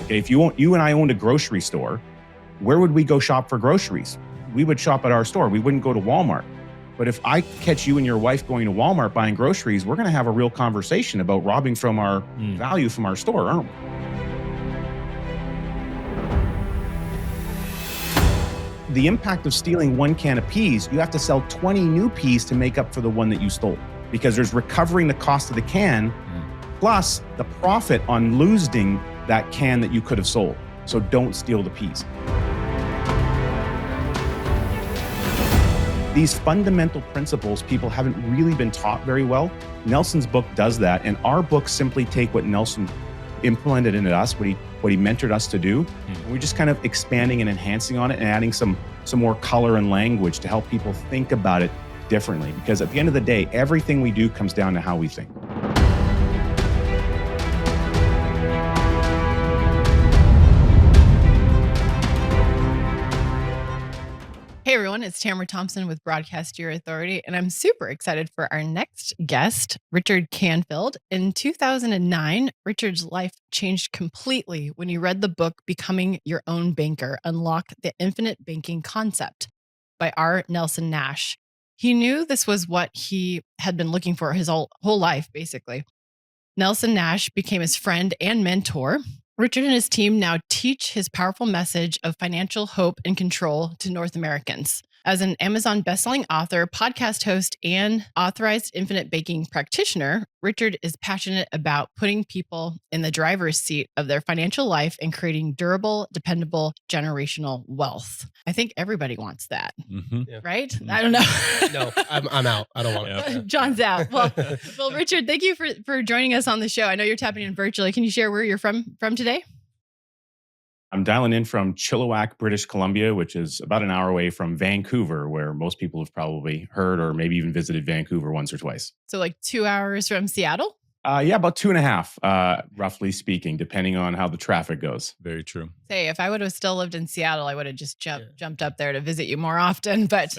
Okay, if you and I owned a grocery store, where would we go shop for groceries? We would shop at our store. We wouldn't go to Walmart. But if I catch you and your wife going to Walmart buying groceries, we're going to have a real conversation about robbing from our value from our store, aren't we? The impact of stealing one can of peas, you have to sell 20 new peas to make up for the one that you stole, because there's recovering the cost of the can plus the profit on losing that can that you could have sold. So don't steal the peas. These fundamental principles people haven't really been taught very well. Nelson's book does that, and our books simply take what Nelson implemented into us, what he mentored us to do. And we're just kind of expanding and enhancing on it and adding some more color and language to help people think about it differently. Because at the end of the day, everything we do comes down to how we think. Hey everyone, it's Tamara Thompson with Broadcast Your Authority, and I'm super excited for our next guest, Richard Canfield. In 2009, Richard's life changed completely when he read the book Becoming Your Own Banker: Unlock the Infinite Banking Concept by R. Nelson Nash. He knew this was what he had been looking for his whole life, basically. Nelson Nash became his friend and mentor. Richard and his team now teach his powerful message of financial hope and control to North Americans. As an Amazon bestselling author, podcast host, and authorized infinite banking practitioner, Richard is passionate about putting people in the driver's seat of their financial life and creating durable, dependable, generational wealth. I think everybody wants that, right? I don't know. No, I'm out. I don't want it. John's out. Well, Richard, thank you for joining us on the show. I know you're tapping in virtually. Can you share where you're from today? I'm dialing in from Chilliwack, British Columbia, which is about an hour away from Vancouver, where most people have probably heard or maybe even visited Vancouver once or twice. So like 2 hours from Seattle? Yeah, about 2.5, roughly speaking, depending on how the traffic goes. Very true. Say, if I would have still lived in Seattle, I would have just jumped up there to visit you more often. But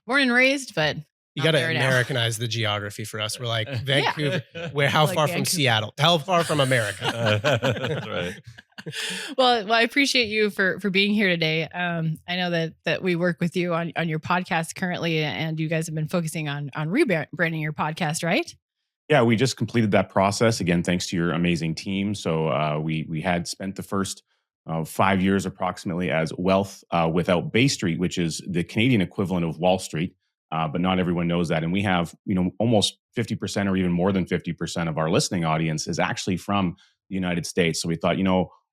born and raised, but you got to Americanize the geography for us. We're like Vancouver. How far from Seattle? How far from America? That's right. Well, I appreciate you for being here today. I know that we work with you on your podcast currently, and you guys have been focusing on rebranding your podcast, right? Yeah, we just completed that process, again, thanks to your amazing team. So we had spent the first 5 years approximately as Wealth Without Bay Street, which is the Canadian equivalent of Wall Street. But not everyone knows that. And we have, almost 50% or even more than 50% of our listening audience is actually from the United States. So we thought,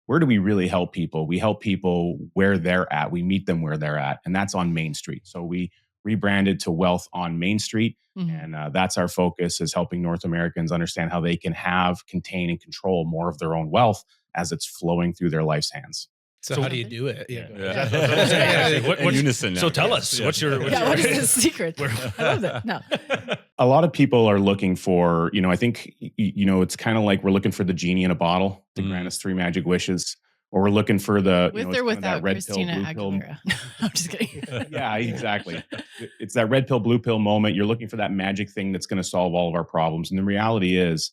where do we really help people? We help people where they're at. We meet them where they're at. And that's on Main Street. So we rebranded to Wealth on Main Street. And that's our focus, is helping North Americans understand how they can have, contain, and control more of their own wealth as it's flowing through their life's hands. So how do you do it? What's unison now? So tell us, what's your what is the secret? I love that. No. A lot of people are looking for, I think, it's kind of like we're looking for the genie in a bottle to grant us 3 magic wishes, or we're looking for the with or without red Christina pill, blue Aguilera. No, I'm just kidding. Yeah, exactly. It's that red pill, blue pill moment. You're looking for that magic thing that's going to solve all of our problems. And the reality is,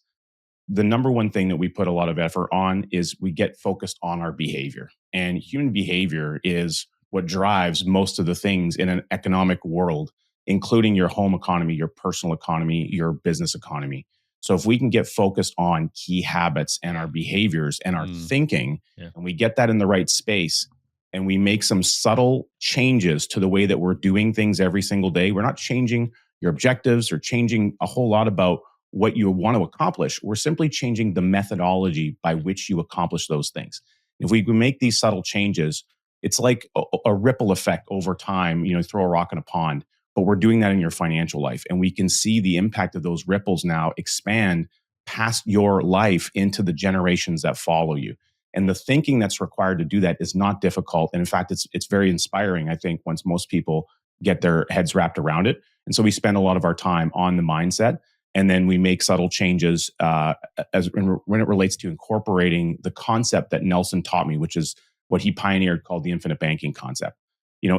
the number one thing that we put a lot of effort on is we get focused on our behavior. And human behavior is what drives most of the things in an economic world, including your home economy, your personal economy, your business economy. So if we can get focused on key habits and our behaviors and our thinking, and we get that in the right space, and we make some subtle changes to the way that we're doing things every single day, we're not changing your objectives or changing a whole lot about what you want to accomplish. We're simply changing the methodology by which you accomplish those things. If we can make these subtle changes, it's like a ripple effect over time. Throw a rock in a pond, but we're doing that in your financial life. And we can see the impact of those ripples now expand past your life into the generations that follow you. And the thinking that's required to do that is not difficult. And in fact, it's very inspiring, I think, once most people get their heads wrapped around it. And so we spend a lot of our time on the mindset. And then we make subtle changes when it relates to incorporating the concept that Nelson taught me, which is what he pioneered, called the infinite banking concept.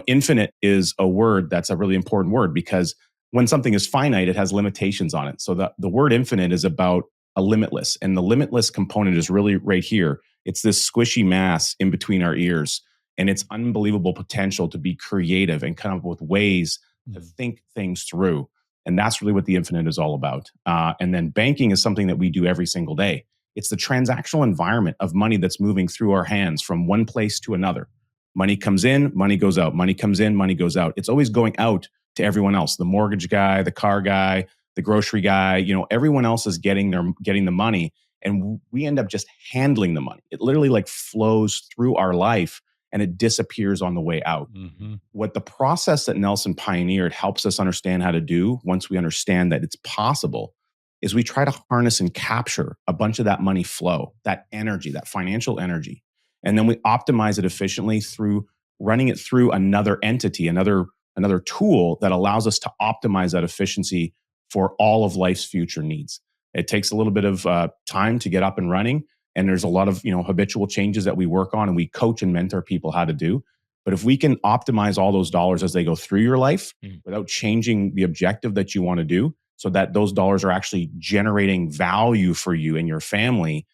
Infinite is a word that's a really important word, because when something is finite, it has limitations on it. So the word infinite is about a limitless. And the limitless component is really right here. It's this squishy mass in between our ears, and it's unbelievable potential to be creative and come up with ways to think things through. And that's really what the infinite is all about. And then banking is something that we do every single day. It's the transactional environment of money that's moving through our hands from one place to another. Money comes in, money goes out. Money comes in, money goes out. It's always going out to everyone else. The mortgage guy, the car guy, the grocery guy, everyone else is getting the money, and we end up just handling the money. It literally like flows through our life and it disappears on the way out. Mm-hmm. What the process that Nelson pioneered helps us understand how to do once we understand that it's possible is we try to harness and capture a bunch of that money flow, that energy, that financial energy. And then we optimize it efficiently through running it through another entity, another tool that allows us to optimize that efficiency for all of life's future needs. It takes a little bit of time to get up and running. And there's a lot of habitual changes that we work on and we coach and mentor people how to do. But if we can optimize all those dollars as they go through your life without changing the objective that you want to do, so that those dollars are actually generating value for you and your family,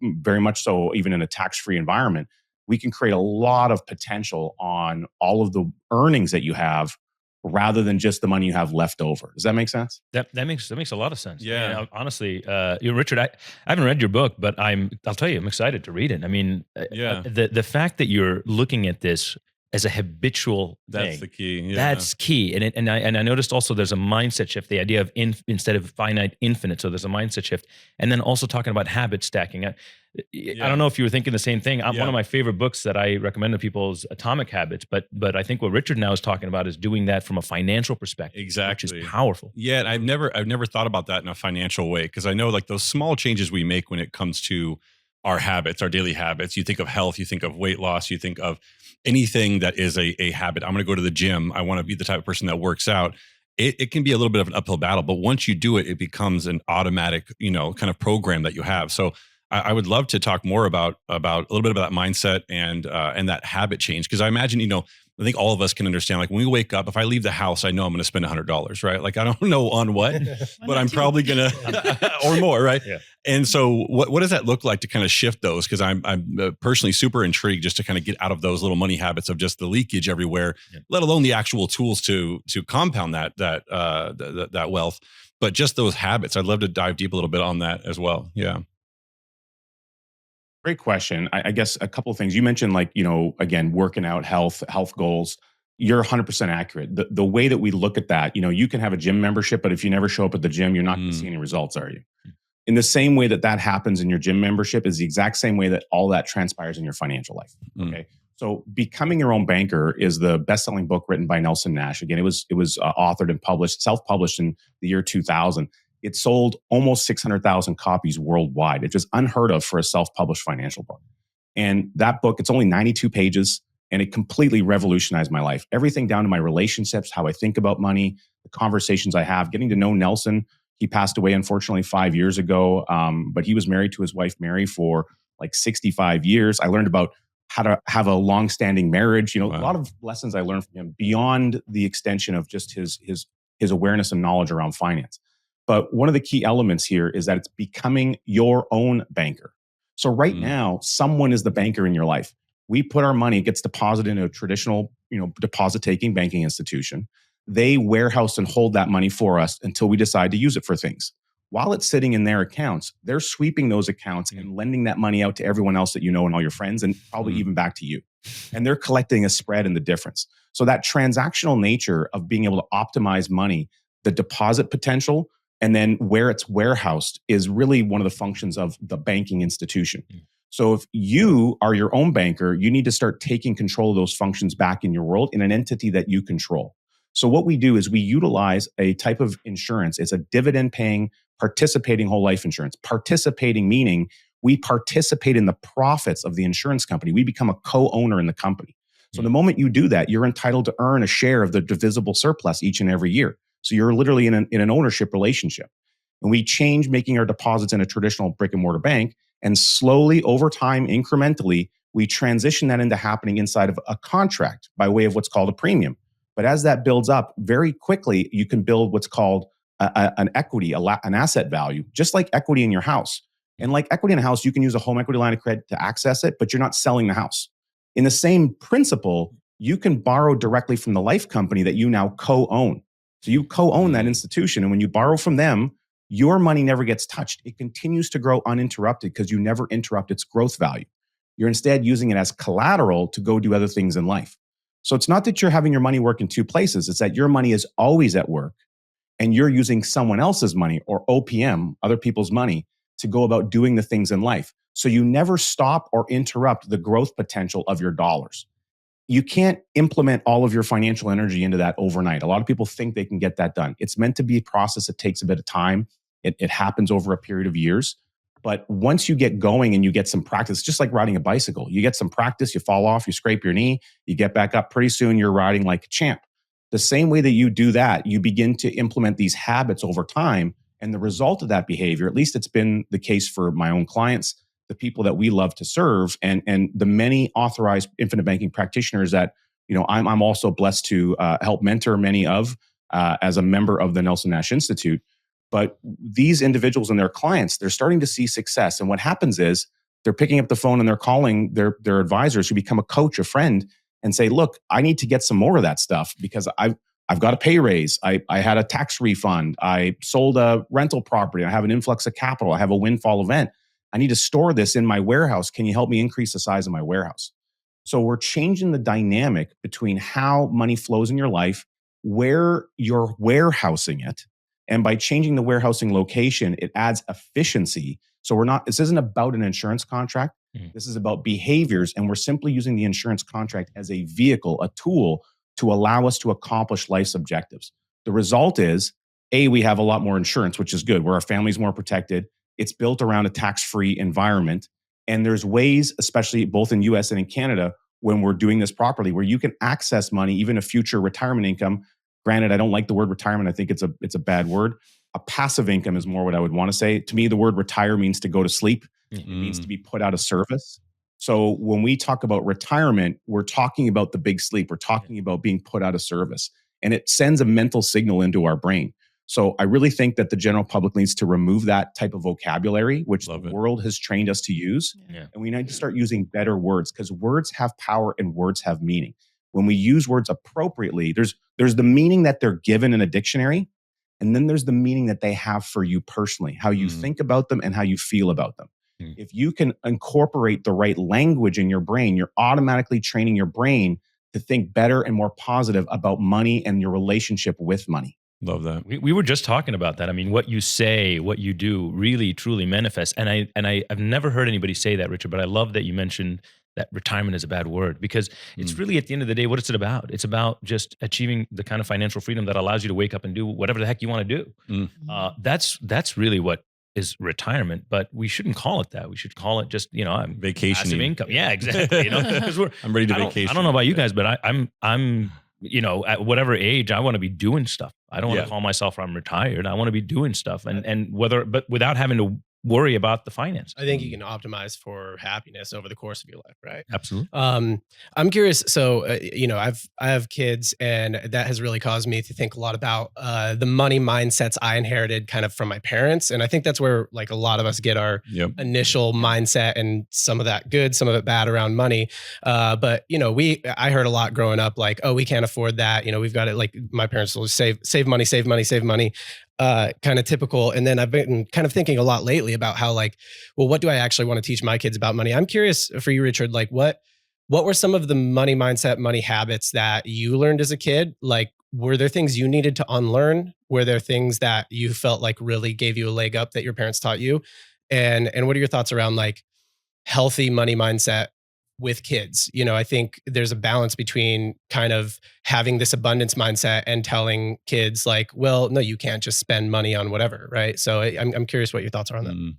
very much so even in a tax-free environment, we can create a lot of potential on all of the earnings that you have rather than just the money you have left over. Does that make sense? That makes a lot of sense. Yeah. Honestly, Richard, I haven't read your book, but I'll tell you, I'm excited to read it. I mean, the fact that you're looking at this as a habitual That's thing, the key. Yeah. that's key. And I noticed also there's a mindset shift, the idea of instead of finite, infinite. So there's a mindset shift. And then also talking about habit stacking. I don't know if you were thinking the same thing. One of my favorite books that I recommend to people is Atomic Habits. But I think what Richard now is talking about is doing that from a financial perspective. Exactly. Which is powerful. Yeah. And I've never thought about that in a financial way, because I know like those small changes we make when it comes to our habits, our daily habits. You think of health, you think of weight loss, you think of anything that is a habit. I'm going to go to the gym. I want to be the type of person that works out. It can be a little bit of an uphill battle, but once you do it, it becomes an automatic, kind of program that you have. So I would love to talk more about a little bit about that mindset and that habit change. Because I imagine, I think all of us can understand, like when we wake up, if I leave the house, I know I'm going to spend $100, right? Like I don't know on what, but I'm probably going to, or more, right? Yeah. And so what does that look like to kind of shift those? Because I'm personally super intrigued just to kind of get out of those little money habits of just the leakage everywhere, let alone the actual tools to compound that wealth. But just those habits, I'd love to dive deep a little bit on that as well. Yeah. Great question. I guess a couple of things. You mentioned again, working out, health goals. You're 100% accurate. The way that we look at that, you can have a gym membership, but if you never show up at the gym, you're not going to see any results, are you? In the same way that happens in your gym membership is the exact same way that all that transpires in your financial life. Okay. So Becoming Your Own Banker is the best-selling book written by Nelson Nash. Again, it was authored and self-published in the year 2000. It sold almost 600,000 copies worldwide. It's just unheard of for a self-published financial book. And that book, it's only 92 pages, and it completely revolutionized my life. Everything down to my relationships, how I think about money, the conversations I have, getting to know Nelson. He passed away, unfortunately, 5 years ago, but he was married to his wife, Mary, for like 65 years. I learned about how to have a long-standing marriage. A lot of lessons I learned from him beyond the extension of just his awareness and knowledge around finance. But one of the key elements here is that it's becoming your own banker. So right now, someone is the banker in your life. We put our money, it gets deposited in a traditional, deposit-taking banking institution. They warehouse and hold that money for us until we decide to use it for things. While it's sitting in their accounts, they're sweeping those accounts and lending that money out to everyone else that you know and all your friends, and probably even back to you. And they're collecting a spread in the difference. So that transactional nature of being able to optimize money, the deposit potential, and then where it's warehoused is really one of the functions of the banking institution. So if you are your own banker, you need to start taking control of those functions back in your world in an entity that you control. So what we do is we utilize a type of insurance. It's a dividend-paying, participating whole life insurance. Participating meaning we participate in the profits of the insurance company. We become a co-owner in the company. So the moment you do that, you're entitled to earn a share of the divisible surplus each and every year. So you're literally in an ownership relationship. And we change making our deposits in a traditional brick and mortar bank. And slowly, over time, incrementally, we transition that into happening inside of a contract by way of what's called a premium. But as that builds up, very quickly, you can build what's called an equity, an asset value, just like equity in your house. And like equity in a house, you can use a home equity line of credit to access it, but you're not selling the house. In the same principle, you can borrow directly from the life company that you now co-own. So you co-own that institution. And when you borrow from them, your money never gets touched. It continues to grow uninterrupted because you never interrupt its growth value. You're instead using it as collateral to go do other things in life. So it's not that you're having your money work in two places. It's that your money is always at work and you're using someone else's money or OPM, other people's money, to go about doing the things in life. So you never stop or interrupt the growth potential of your dollars. You can't implement all of your financial energy into that overnight. A lot of people think they can get that done. It's meant to be a process that takes a bit of time. It happens over a period of years. But once you get going and you get some practice, just like riding a bicycle, you get some practice, you fall off, you scrape your knee, you get back up, pretty soon you're riding like a champ. The same way that you do that, you begin to implement these habits over time. And the result of that behavior, at least it's been the case for my own clients, the people that we love to serve, and the many authorized infinite banking practitioners that I'm also blessed to help mentor many of as a member of the Nelson Nash Institute. But these individuals and their clients, they're starting to see success. And what happens is they're picking up the phone and they're calling their advisors who become a coach, a friend, and say, look, I need to get some more of that stuff because I've got a pay raise. I had a tax refund. I sold a rental property. I have an influx of capital. I have a windfall event. I need to store this in my warehouse. Can you help me increase the size of my warehouse? So we're changing the dynamic between how money flows in your life, where you're warehousing it. And by changing the warehousing location, it adds efficiency. So this isn't about an insurance contract. This is about behaviors. And we're simply using the insurance contract as a vehicle, a tool to allow us to accomplish life's objectives. The result is, we have a lot more insurance, which is good, where our family's more protected. It's built around a tax-free environment. And there's ways, especially both in US and in Canada, when we're doing this properly, where you can access money, even a future retirement income. Granted, I don't like the word retirement. I think it's a bad word. A passive income is more what I would want to say. To me, the word retire means to go to sleep. It means to be put out of service. So when we talk about retirement, we're talking about the big sleep. We're talking about being put out of service. And it sends a mental signal into our brain. So I really think that the general public needs to remove that type of vocabulary, which the world has trained us to use. Yeah. And we need to start using better words because words have power and words have meaning. When we use words appropriately, there's the meaning that they're given in a dictionary, and then there's the meaning that they have for you personally, how you think about them and how you feel about them. If you can incorporate the right language in your brain, you're automatically training your brain to think better and more positive about money and your relationship with money. Love that. We were just talking about that. I mean, what you say, what you do really, truly manifests. And I've never heard anybody say that, Richard, but I love that you mentioned that retirement is a bad word because it's really at the end of the day, what is it about? It's about just achieving the kind of financial freedom that allows you to wake up and do whatever the heck you want to do. That's really what is retirement, but we shouldn't call it that. We should call it just, vacation income. Yeah, exactly. Because I'm ready to vacation. I don't know about you guys, but I'm at whatever age, I want to be doing stuff. I don't want to call myself I'm retired. I want to be doing stuff but without having to worry about the finance. I think you can optimize for happiness over the course of your life, right? Absolutely. I'm curious. So, I have kids, and that has really caused me to think a lot about the money mindsets I inherited kind of from my parents. And I think that's where like a lot of us get our initial mindset, and some of that good, some of it bad around money. But I heard a lot growing up, like, oh, we can't afford that. We've got it. Like my parents will save money, save money, save money. Kind of typical. And then I've been kind of thinking a lot lately about how what do I actually want to teach my kids about money? I'm curious for you, Richard, like what were some of the money mindset, money habits that you learned as a kid? Like, were there things you needed to unlearn? Were there things that you felt like really gave you a leg up that your parents taught you? And what are your thoughts around like healthy money mindset with kids? I think there's a balance between kind of having this abundance mindset and telling kids like, well, no, you can't just spend money on whatever, right? So I'm curious what your thoughts are on that.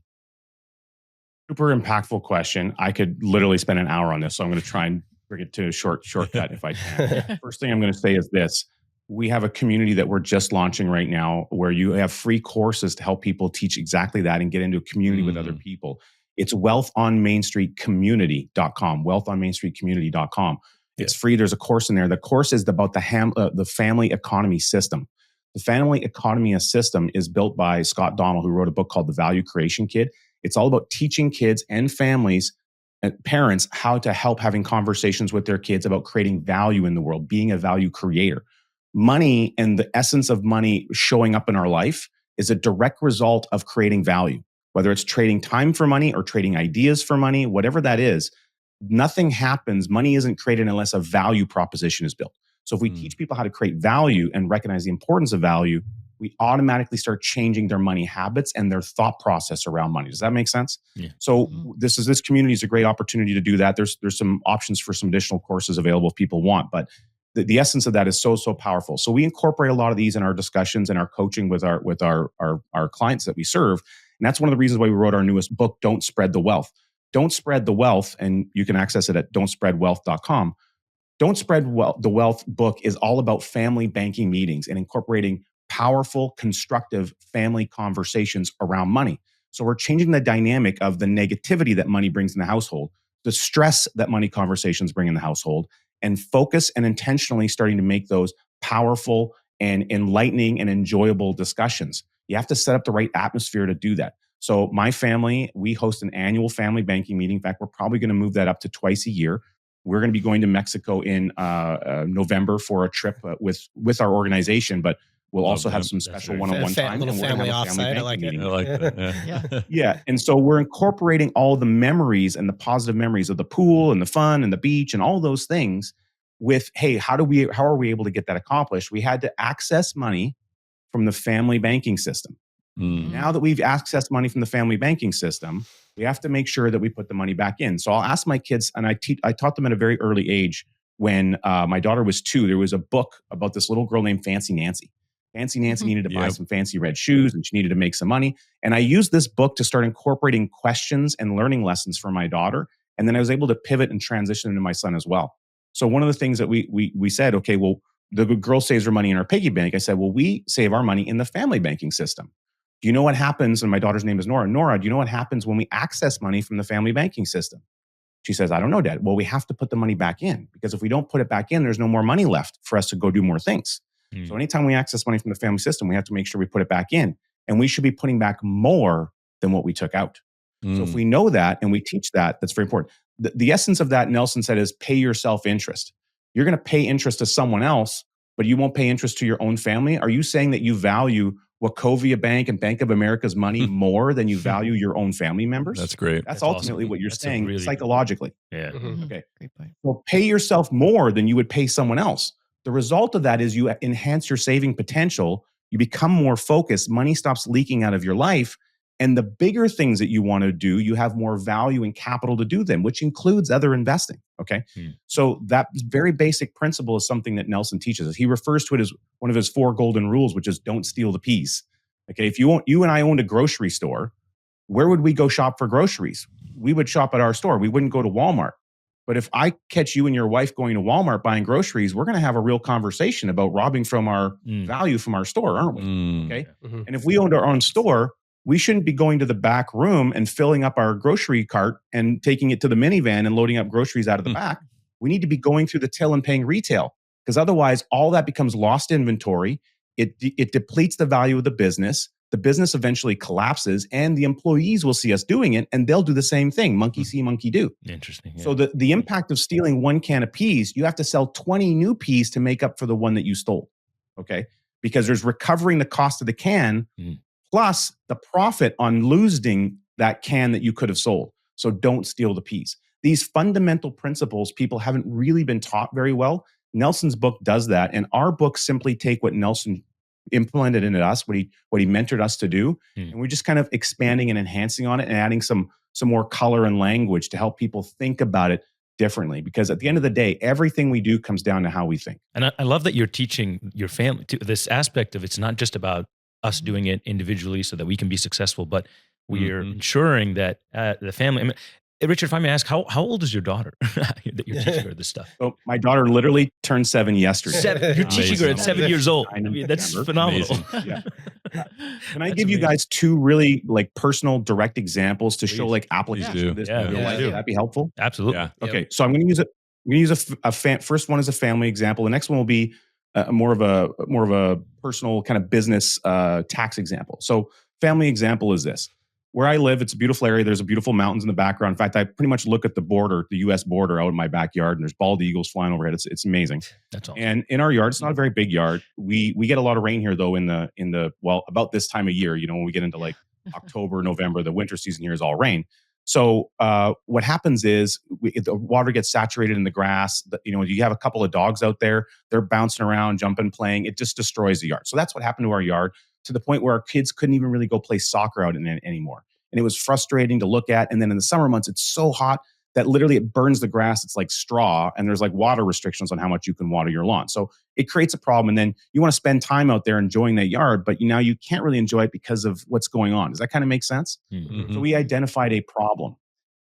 Super impactful question. I could literally spend an hour on this, so I'm going to try and bring it to a shortcut if I can. First thing I'm going to say is this. We have a community that we're just launching right now where you have free courses to help people teach exactly that and get into a community with other people. It's wealthonmainstreetcommunity.com, wealthonmainstreetcommunity.com. It's free. There's a course in there. The course is about the family economy system. The family economy system is built by Scott Donnell, who wrote a book called The Value Creation Kid. It's all about teaching kids and families and parents how to help having conversations with their kids about creating value in the world, being a value creator. Money and the essence of money showing up in our life is a direct result of creating value, whether it's trading time for money or trading ideas for money, whatever that is. Nothing happens. Money isn't created unless a value proposition is built. So if we teach people how to create value and recognize the importance of value, we automatically start changing their money habits and their thought process around money. Does that make sense? Yeah. So this community is a great opportunity to do that. There's some options for some additional courses available if people want, but the essence of that is so powerful. So we incorporate a lot of these in our discussions and our coaching with our clients that we serve. And that's one of the reasons why we wrote our newest book, Don't Spread the Wealth. Don't Spread the Wealth, and you can access it at don'tspreadwealth.com. Don't Spread the Wealth book is all about family banking meetings and incorporating powerful, constructive family conversations around money. So we're changing the dynamic of the negativity that money brings in the household, the stress that money conversations bring in the household, and focus and intentionally starting to make those powerful and enlightening and enjoyable discussions. You have to set up the right atmosphere to do that. So my family, we host an annual family banking meeting. In fact, we're probably going to move that up to twice a year. We're going to be going to Mexico in November for a trip with our organization, but we'll also have some special one-on-one time. Little family offsite. I like it. I like that. Yeah. And so we're incorporating all the memories and the positive memories of the pool and the fun and the beach and all those things with, hey, how are we able to get that accomplished? We had to access money from the family banking system. Now that we've accessed money from the family banking system, we have to make sure that we put the money back in. So I'll ask my kids, and I taught them at a very early age. When my daughter was 2, there was a book about this little girl named Fancy Nancy. Fancy Nancy needed to buy some fancy red shoes, and she needed to make some money. And I used this book to start incorporating questions and learning lessons for my daughter. And then I was able to pivot and transition into my son as well. So one of the things that we said, okay, well, the girl saves her money in her piggy bank. I said, well, we save our money in the family banking system. Do you know what happens? And my daughter's name is Nora. Nora, do you know what happens when we access money from the family banking system? She says, I don't know, Dad. Well, we have to put the money back in, because if we don't put it back in, there's no more money left for us to go do more things. So anytime we access money from the family system, we have to make sure we put it back in, and we should be putting back more than what we took out. So if we know that and we teach that, that's very important. The essence of that, Nelson said, is pay yourself interest. You're going to pay interest to someone else, but you won't pay interest to your own family. Are you saying that you value Wachovia Bank and Bank of America's money more than you value your own family members? That's great. That's ultimately awesome. what you're That's saying really psychologically. Yeah. Okay. Great point. Well, pay yourself more than you would pay someone else. The result of that is you enhance your saving potential. You become more focused. Money stops leaking out of your life. And the bigger things that you want to do, you have more value and capital to do them, which includes other investing. Okay. So that very basic principle is something that Nelson teaches us. He refers to it as one of his 4 golden rules, which is don't steal the peas. Okay. If you and I owned a grocery store, where would we go shop for groceries? We would shop at our store. We wouldn't go to Walmart. But if I catch you and your wife going to Walmart buying groceries, we're going to have a real conversation about robbing from our value from our store, aren't we? Okay. And if we owned our own store, we shouldn't be going to the back room and filling up our grocery cart and taking it to the minivan and loading up groceries out of the back. We need to be going through the till and paying retail, because otherwise all that becomes lost inventory. It depletes the value of the business. The business eventually collapses, and the employees will see us doing it, and they'll do the same thing. Monkey see, monkey do. Interesting. Yeah. So the impact of stealing 1 can of peas, you have to sell 20 new peas to make up for the one that you stole. Okay. Because there's recovering the cost of the can plus the profit on losing that can that you could have sold. So don't steal the peas. These fundamental principles people haven't really been taught very well. Nelson's book does that. And our books simply take what Nelson implemented into us, what he mentored us to do. And we're just kind of expanding and enhancing on it and adding some more color and language to help people think about it differently. Because at the end of the day, everything we do comes down to how we think. And I love that you're teaching your family to this aspect of it's not just about us doing it individually so that we can be successful, but we are ensuring that the family. I mean, Richard, if I may ask, how old is your daughter that you're teaching her this stuff? So my daughter literally turned 7 yesterday. You're teaching her at 7 years old. I mean, that's phenomenal. Yeah. Can I give you guys 2 really personal, direct examples to show application of this? Yeah, Would that be helpful? Absolutely. Yeah. Okay, so I'm going to use it. I'm going to use first one is a family example. The next one will be more of a personal kind of business tax example. So family example is this. where I live, it's a beautiful area. There's a beautiful mountains in the background. In fact, I pretty much look at the border, the U.S. border out in my backyard, and there's bald eagles flying overhead. It's amazing. That's awesome. And in our yard, it's not a very big yard. We get a lot of rain here though in the well, about this time of year, when we get into like October, November, the winter season here is all rain. So what happens is the water gets saturated in the grass. You have a couple of dogs out there. They're bouncing around, jumping, playing. It just destroys the yard. So that's what happened to our yard, to the point where our kids couldn't even really go play soccer out in it anymore. And it was frustrating to look at. And then in the summer months, it's so hot that literally it burns the grass. It's like straw, and there's like water restrictions on how much you can water your lawn. So it creates a problem. And then you want to spend time out there enjoying that yard, but now you can't really enjoy it because of what's going on. Does that kind of make sense? Mm-hmm. So we identified a problem.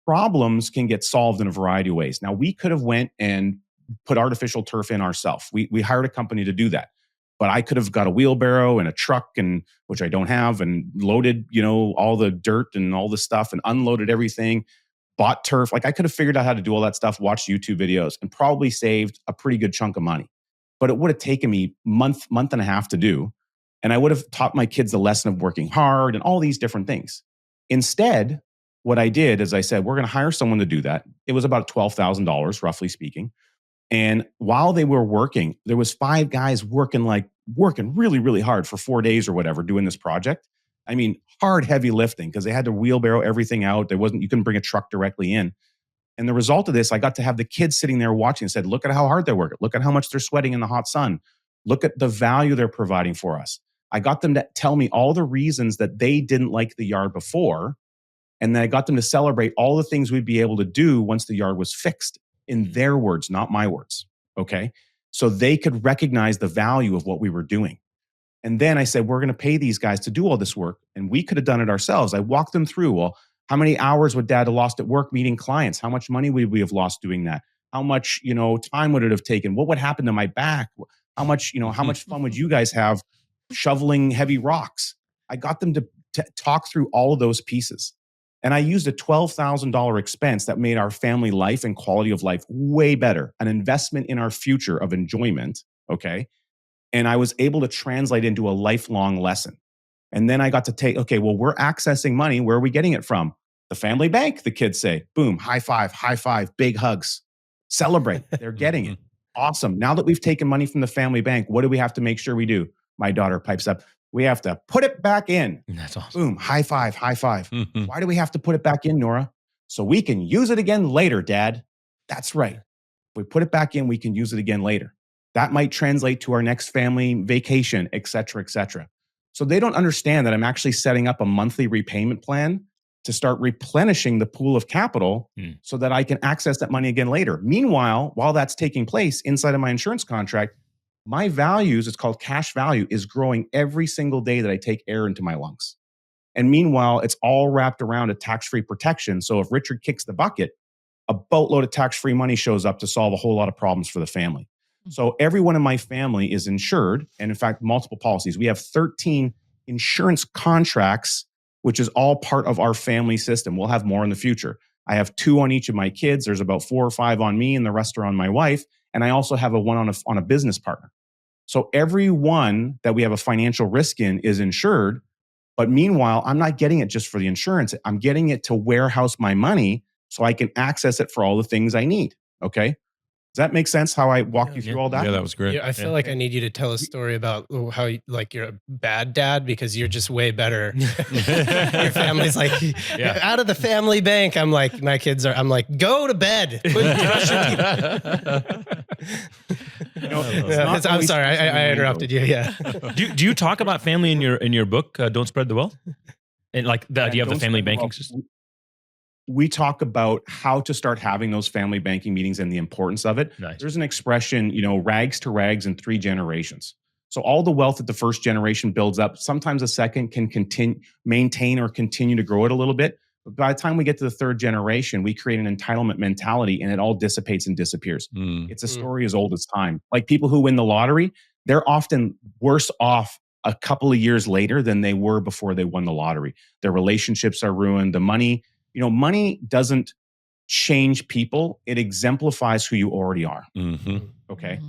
Problems can get solved in a variety of ways. Now, we could have went and put artificial turf in ourselves. We hired a company to do that. But I could have got a wheelbarrow and a truck, and which I don't have, and loaded, all the dirt and all the stuff, and unloaded everything, bought turf. Like, I could have figured out how to do all that stuff, watched YouTube videos, and probably saved a pretty good chunk of money. But it would have taken me month and a half to do. And I would have taught my kids the lesson of working hard and all these different things. Instead, what I did is I said, we're going to hire someone to do that. It was about $12,000, roughly speaking. And while they were working, there was 5 guys working really, really hard for 4 days or whatever, doing this project. I mean, hard, heavy lifting, because they had to wheelbarrow everything out. You couldn't bring a truck directly in. And the result of this, I got to have the kids sitting there watching and said, look at how hard they're working. Look at how much they're sweating in the hot sun. Look at the value they're providing for us. I got them to tell me all the reasons that they didn't like the yard before. And then I got them to celebrate all the things we'd be able to do once the yard was fixed, in their words, not my words. Okay. So they could recognize the value of what we were doing. And then I said, we're going to pay these guys to do all this work. And we could have done it ourselves. I walked them through, well, how many hours would dad have lost at work meeting clients? How much money would we have lost doing that? How much, time would it have taken? What would happen to my back? How much fun would you guys have shoveling heavy rocks? I got them to talk through all of those pieces. And I used a $12,000 expense that made our family life and quality of life way better, an investment in our future of enjoyment, okay? And I was able to translate into a lifelong lesson. And then I got to take, okay, well, we're accessing money. Where are we getting it from? The family bank, the kids say. Boom, high five, big hugs. Celebrate, they're getting it. Awesome. Now that we've taken money from the family bank, what do we have to make sure we do? My daughter pipes up, we have to put it back in. That's awesome. Boom, high five. Why do we have to put it back in, Nora? So we can use it again later, Dad. That's right. If we put it back in, we can use it again later. That might translate to our next family vacation, et cetera, et cetera. So they don't understand that I'm actually setting up a monthly repayment plan to start replenishing the pool of capital so that I can access that money again later. Meanwhile, while that's taking place inside of my insurance contract, my values, it's called cash value, is growing every single day that I take air into my lungs. And meanwhile, it's all wrapped around a tax-free protection. So if Richard kicks the bucket, a boatload of tax-free money shows up to solve a whole lot of problems for the family. So everyone in my family is insured, and in fact, multiple policies. We have 13 insurance contracts, which is all part of our family system. We'll have more in the future. I have 2 on each of my kids. There's about 4 or 5 on me, and the rest are on my wife. And I also have one on a business partner. So everyone that we have a financial risk in is insured. But meanwhile, I'm not getting it just for the insurance. I'm getting it to warehouse my money so I can access it for all the things I need. Okay. Does that make sense how I walk you through all that? Yeah, that was great. Yeah, I feel like I need you to tell a story about how you're a bad dad because you're just way better. Your family's like, out of the family bank. I'm like, my kids are, I'm like, go to bed. Brush your teeth. I'm sorry, I interrupted you. Yeah. Do you talk about family in your book, Don't Spread the Wealth? And like the idea of the family banking system? We talk about how to start having those family banking meetings and the importance of it. Nice. There's an expression, rags to rags in 3 generations. So all the wealth that the first generation builds up, sometimes the second can maintain or continue to grow it a little bit. But by the time we get to the 3rd generation, we create an entitlement mentality and it all dissipates and disappears. It's a story as old as time. Like people who win the lottery, they're often worse off a couple of years later than they were before they won the lottery. Their relationships are ruined. The money, money doesn't change people. It exemplifies who you already are. Okay.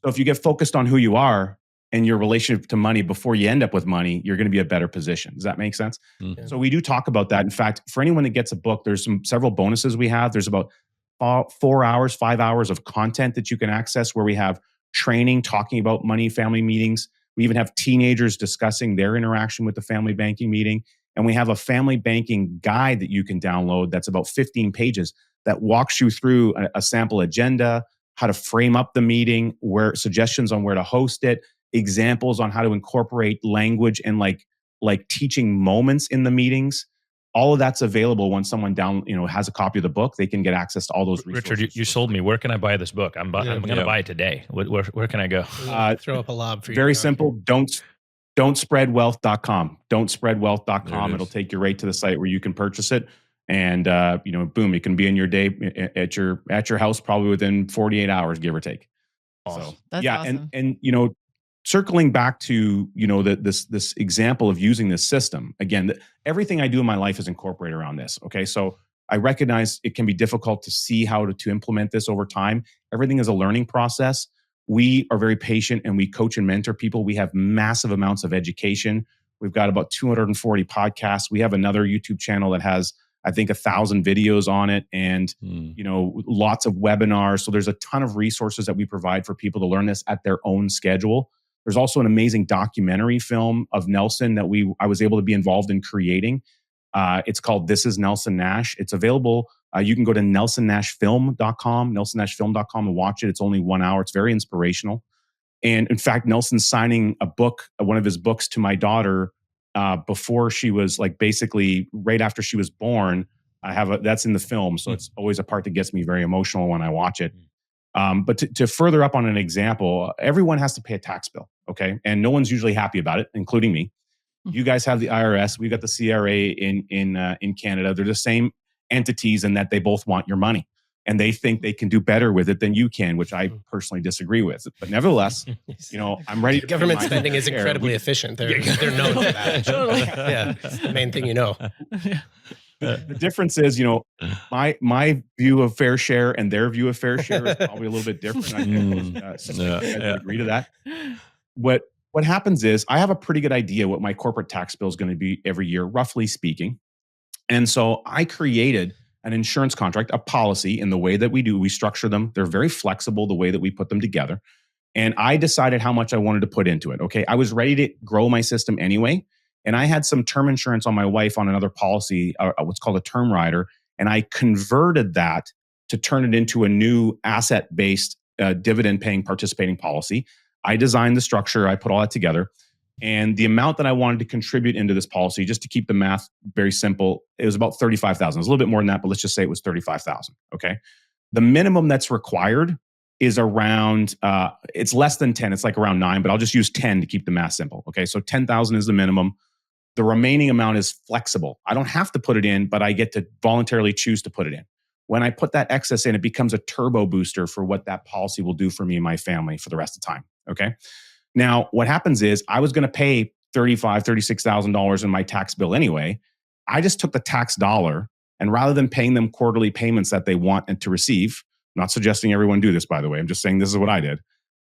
So if you get focused on who you are, and your relationship to money before you end up with money, you're going to be a better position. Does that make sense? Mm-hmm. So we do talk about that. In fact, for anyone that gets a book, there's several bonuses we have. There's about 4 hours, 5 hours of content that you can access where we have training talking about money, family meetings. We even have teenagers discussing their interaction with the family banking meeting. And we have a family banking guide that you can download that's about 15 pages that walks you through a sample agenda, how to frame up the meeting, where suggestions on where to host it, examples on how to incorporate language and like teaching moments in the meetings. All of that's available when someone has a copy of the book. They can get access to all those resources. Richard, you sold me. Where can I buy this book? I'm going to buy it today. Where can I go? Throw up a lob for you. Very simple. Don'tspreadwealth.com. Don'tspreadwealth.com. It'll take you right to the site where you can purchase it. And boom, it can be in your day at your house probably within 48 hours, give or take. Awesome. So That's yeah, awesome. and circling back to this example of using this system again, everything I do in my life is incorporated around this. Okay, so I recognize it can be difficult to see how to implement this over time. Everything is a learning process. We are very patient and we coach and mentor people. We have massive amounts of education. We've got about 240 podcasts. We have another YouTube channel that has, I think, 1,000 videos on it and, lots of webinars. So there's a ton of resources that we provide for people to learn this at their own schedule. There's also an amazing documentary film of Nelson that I was able to be involved in creating. It's called This is Nelson Nash. It's available. You can go to nelsonnashfilm.com and watch it. It's only 1 hour. It's very inspirational. And in fact, Nelson's signing a book, one of his books to my daughter before she was basically right after she was born. That's in the film. So it's always a part that gets me very emotional when I watch it. But to further up on an example, everyone has to pay a tax bill. Okay. And no one's usually happy about it, including me. You guys have the IRS. We've got the CRA in Canada. They're the same entities in that they both want your money and they think they can do better with it than you can, which I personally disagree with. But nevertheless, I'm ready. Government spending is incredibly efficient. They're known for that. Totally. Yeah, it's the main thing you know. The difference is, my view of fair share and their view of fair share is probably a little bit different. I agree to that. What happens is I have a pretty good idea what my corporate tax bill is going to be every year, roughly speaking. And so I created an insurance contract, a policy in the way that we structure them. They're very flexible the way that we put them together. And I decided how much I wanted to put into it. Okay. I was ready to grow my system anyway. And I had some term insurance on my wife on another policy, what's called a term rider. And I converted that to turn it into a new asset-based dividend paying participating policy. I designed the structure. I put all that together. And the amount that I wanted to contribute into this policy, just to keep the math very simple, it was about $35,000. It was a little bit more than that, but let's just say it was $35,000. Okay. The minimum that's required is around, it's less than 10. It's like around 9, but I'll just use 10 to keep the math simple. Okay. So 10,000 is the minimum. The remaining amount is flexible. I don't have to put it in, but I get to voluntarily choose to put it in. When I put that excess in, it becomes a turbo booster for what that policy will do for me and my family for the rest of the time. Okay. Now, what happens is I was going to pay $35,000, $36,000 in my tax bill anyway. I just took the tax dollar and rather than paying them quarterly payments that they want and to receive, I'm not suggesting everyone do this, by the way. I'm just saying this is what I did.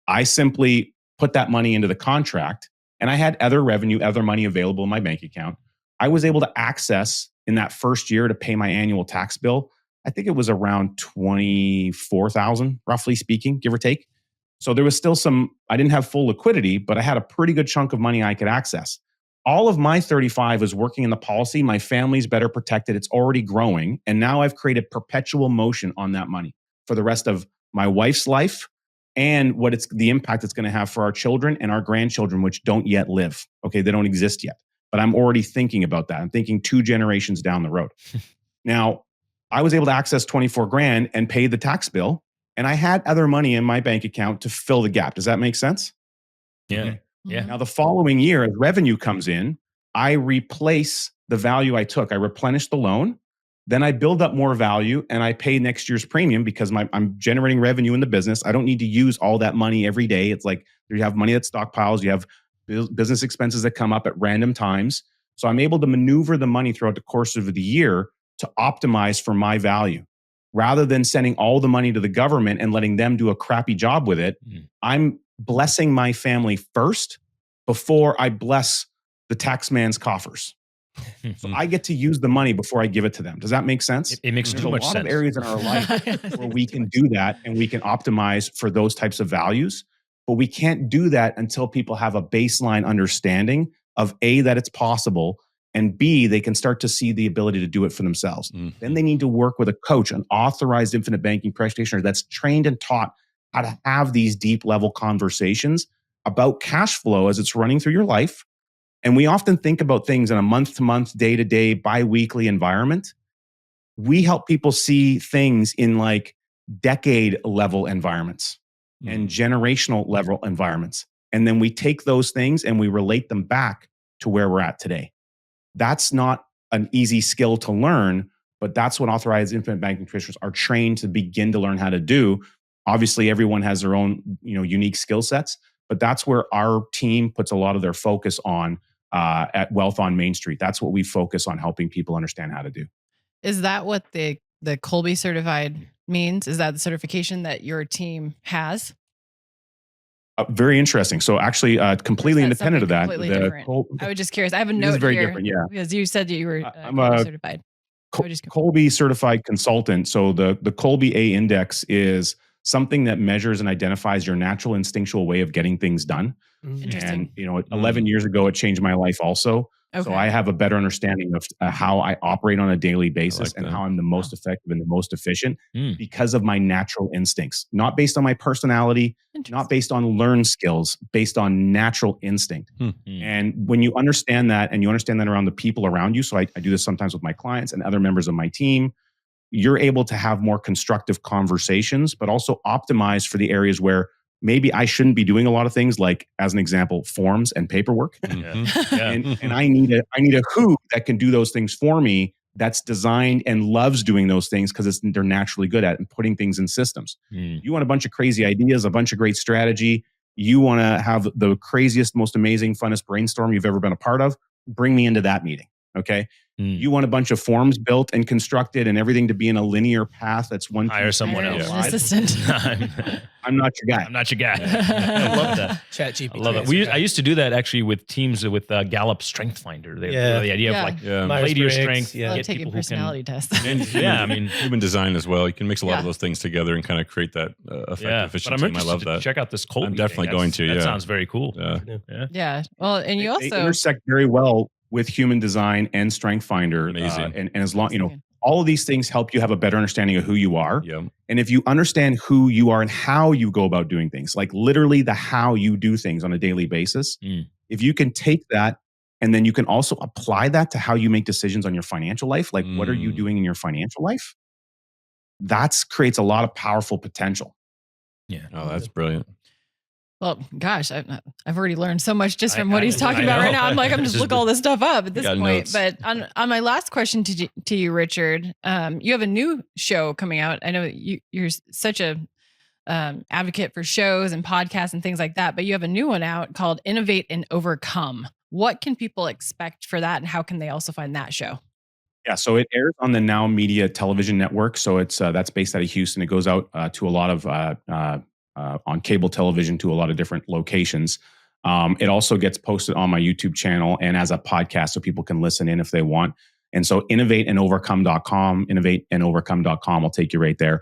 I simply put that money into the contract and I had other revenue, other money available in my bank account. I was able to access in that first year to pay my annual tax bill. I think it was around $24,000, roughly speaking, give or take. So there was still I didn't have full liquidity, but I had a pretty good chunk of money I could access. All of my 35 is working in the policy. My family's better protected. It's already growing. And now I've created perpetual motion on that money for the rest of my wife's life and the impact it's going to have for our children and our grandchildren, which don't yet live. Okay, they don't exist yet. But I'm already thinking about that. I'm thinking 2 generations down the road. Now, I was able to access 24 grand and pay the tax bill. And I had other money in my bank account to fill the gap. Does that make sense? Yeah. Okay. Yeah. Now, the following year, as revenue comes in, I replace the value I took. I replenish the loan. Then I build up more value and I pay next year's premium because I'm generating revenue in the business. I don't need to use all that money every day. It's like you have money that stockpiles. You have business expenses that come up at random times. So I'm able to maneuver the money throughout the course of the year to optimize for my value. Rather than sending all the money to the government and letting them do a crappy job with it, I'm blessing my family first before I bless the tax man's coffers. So I get to use the money before I give it to them. Does that make sense? It makes There's too a much lot sense. of areas in our life where we can do that and we can optimize for those types of values, but we can't do that until people have a baseline understanding of A, that it's possible, and B, they can start to see the ability to do it for themselves. Then they need to work with a coach, an authorized infinite banking practitioner that's trained and taught how to have these deep level conversations about cash flow as it's running through your life. And we often think about things in a month to month, day to day, bi-weekly environment. We help people see things in like decade level environments and generational level environments. And then we take those things and we relate them back to where we're at today. That's not an easy skill to learn, but that's what authorized infinite banking practitioners are trained to begin to learn how to do. Obviously, everyone has their own, unique skill sets, but that's where our team puts a lot of their focus on at Wealth on Main Street. That's what we focus on, helping people understand how to do. Is that what the Colby certified means? Is that the certification that your team has? Very interesting. So actually, completely independent of that. Completely different. I was just curious. I have a It note is very here different, yeah. because you said that you were I'm Colby a certified. Colby certified consultant. So the Colby A index is something that measures and identifies your natural instinctual way of getting things done. Interesting. And 11 years ago, it changed my life also. Okay. So I have a better understanding of how I operate on a daily basis and how I'm the most effective and the most efficient because of my natural instincts, not based on my personality, not based on learned skills, based on natural instinct. And when you understand that, and you understand that around the people around you, so I do this sometimes with my clients and other members of my team, you're able to have more constructive conversations, but also optimize for the areas where maybe I shouldn't be doing a lot of things, like, as an example, forms and paperwork. And I need a who that can do those things for me, that's designed and loves doing those things because they're naturally good at and putting things in systems. You want a bunch of crazy ideas, a bunch of great strategy. You want to have the craziest, most amazing, funnest brainstorm you've ever been a part of. Bring me into that meeting. Okay. You want a bunch of forms built and constructed and everything to be in a linear path. That's one. Hire someone else. An assistant. I'm not your guy. I'm not your guy. I love that. ChatGPT. I love it. I used to do that actually with teams with Gallup Strength Finder. The idea of like play to your strength. I love taking personality tests. And human design as well. You can mix a lot of those things together and kind of create that effective, efficient but I'm team. I love that. Check out this Colby. I'm definitely going to. That sounds very cool. Yeah. Well, and you They also intersect very well with human design and Strength Finder. Amazing. And as long, all of these things help you have a better understanding of who you are. Yeah. And if you understand who you are and how you go about doing things, like literally the how you do things on a daily basis, if you can take that and then you can also apply that to how you make decisions on your financial life, like what are you doing in your financial life? That creates a lot of powerful potential. Yeah. Oh, that's brilliant. Well, gosh, I've already learned so much just from what he's talking about right now. I'm like, I'm just looking all this stuff up at this point. Notes. But on my last question to you, Richard, you have a new show coming out. I know you're such a advocate for shows and podcasts and things like that, but you have a new one out called Innovate and Overcome. What can people expect for that, and how can they also find that show? Yeah, so it airs on the Now Media television network. So it's that's based out of Houston. It goes out to a lot of on cable television to a lot of different locations. It also gets posted on my YouTube channel and as a podcast so people can listen in if they want. And so innovateandovercome.com, innovateandovercome.com will take you right there.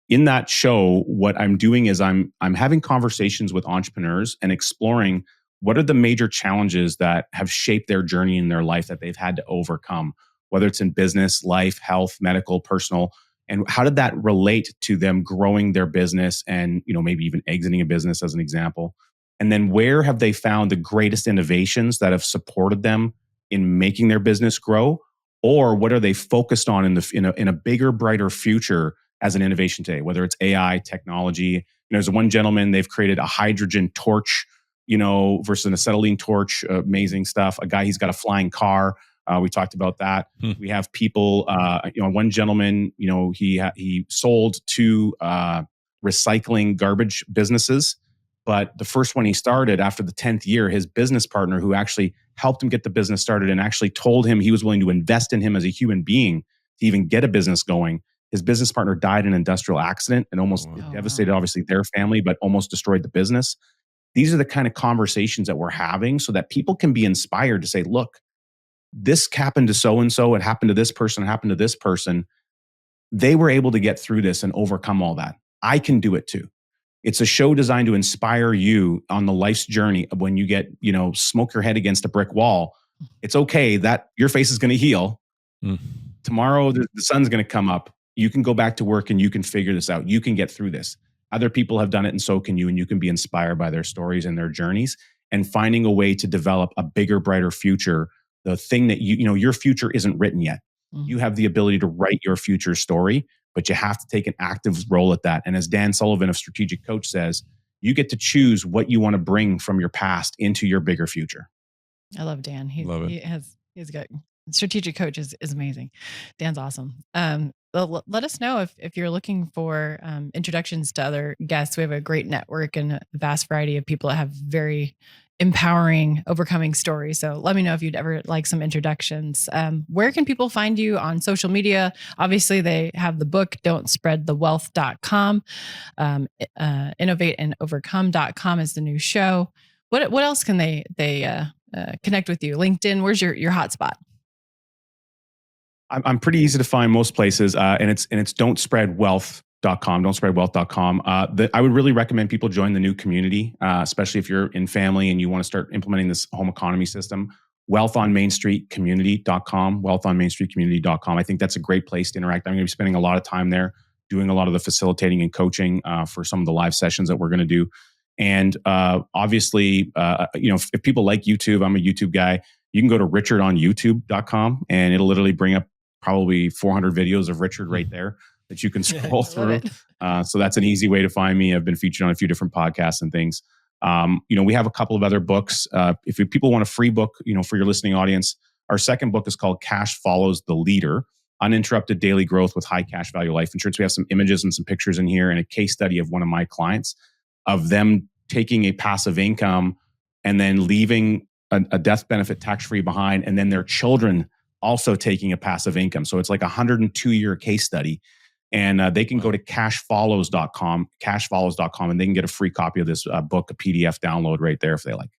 In that show, what I'm doing is I'm having conversations with entrepreneurs and exploring what are the major challenges that have shaped their journey in their life that they've had to overcome, whether it's in business, life, health, medical, personal. And how did that relate to them growing their business and, maybe even exiting a business as an example? And then where have they found the greatest innovations that have supported them in making their business grow? Or what are they focused on in a bigger, brighter future as an innovation today, whether it's AI, technology? There's one gentleman, they've created a hydrogen torch, versus an acetylene torch, amazing stuff. A guy, he's got a flying car. We talked about that. We have people, one gentleman, he sold two recycling garbage businesses, but the first one he started after the 10th year, his business partner who actually helped him get the business started and actually told him he was willing to invest in him as a human being to even get a business going. His business partner died in an industrial accident and almost devastated, obviously, their family, but almost destroyed the business. These are the kind of conversations that we're having so that people can be inspired to say, look, this happened to so-and-so, it happened to this person, it happened to this person. They were able to get through this and overcome all that. I can do it too. It's a show designed to inspire you on the life's journey of when you get, smoke your head against a brick wall. It's okay that your face is going to heal. Tomorrow, the sun's going to come up. You can go back to work and you can figure this out. You can get through this. Other people have done it and so can you, and you can be inspired by their stories and their journeys and finding a way to develop a bigger, brighter future. The thing that your future isn't written yet. You have the ability to write your future story, but you have to take an active role at that. And as Dan Sullivan of Strategic Coach says, you get to choose what you want to bring from your past into your bigger future. I love Dan. He's got Strategic Coach is amazing. Dan's awesome. Let us know if you're looking for introductions to other guests. We have a great network and a vast variety of people that have very empowering, overcoming stories. So let me know if you'd ever like some introductions. Where can people find you on social media? Obviously, they have the book, don'tspreadthewealth.com. Innovate and Overcome.com is the new show. What else can they connect with you? LinkedIn, where's your hotspot? I'm pretty easy to find most places, and it's don'tspreadwealth.com, don'tspreadwealth.com. I would really recommend people join the new community, especially if you're in family and you want to start implementing this home economy system. wealthonmainstreetcommunity.com, wealthonmainstreetcommunity.com. I think that's a great place to interact. I'm going to be spending a lot of time there doing a lot of the facilitating and coaching for some of the live sessions that we're going to do. And obviously, if people like YouTube, I'm a YouTube guy. You can go to richardonyoutube.com and it'll literally bring up probably 400 videos of Richard right there that you can scroll through. So that's an easy way to find me. I've been featured on a few different podcasts and things. We have a couple of other books. If people want a free book, for your listening audience, our second book is called Cash Follows the Leader, Uninterrupted Daily Growth with High Cash Value Life Insurance. We have some images and some pictures in here and a case study of one of my clients of them taking a passive income and then leaving a death benefit tax-free behind, and then their children also taking a passive income. So it's like a 102-year case study. And they can go to cashfollows.com, and they can get a free copy of this book, a PDF download right there if they like.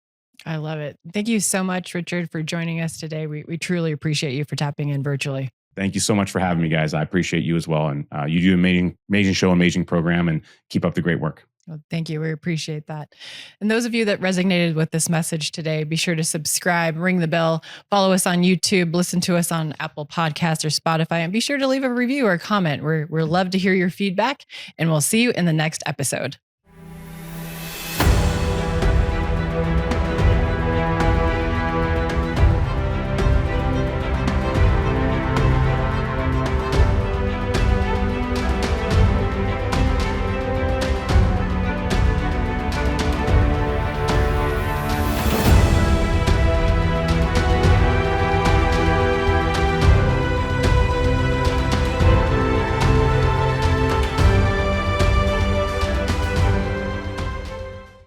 I love it. Thank you so much, Richard, for joining us today. We truly appreciate you for tapping in virtually. Thank you so much for having me, guys. I appreciate you as well. And you do an amazing show, amazing program, and keep up the great work. Well, thank you. We appreciate that. And those of you that resonated with this message today, be sure to subscribe, ring the bell, follow us on YouTube, listen to us on Apple Podcasts or Spotify, and be sure to leave a review or comment. We'd love to hear your feedback, and we'll see you in the next episode.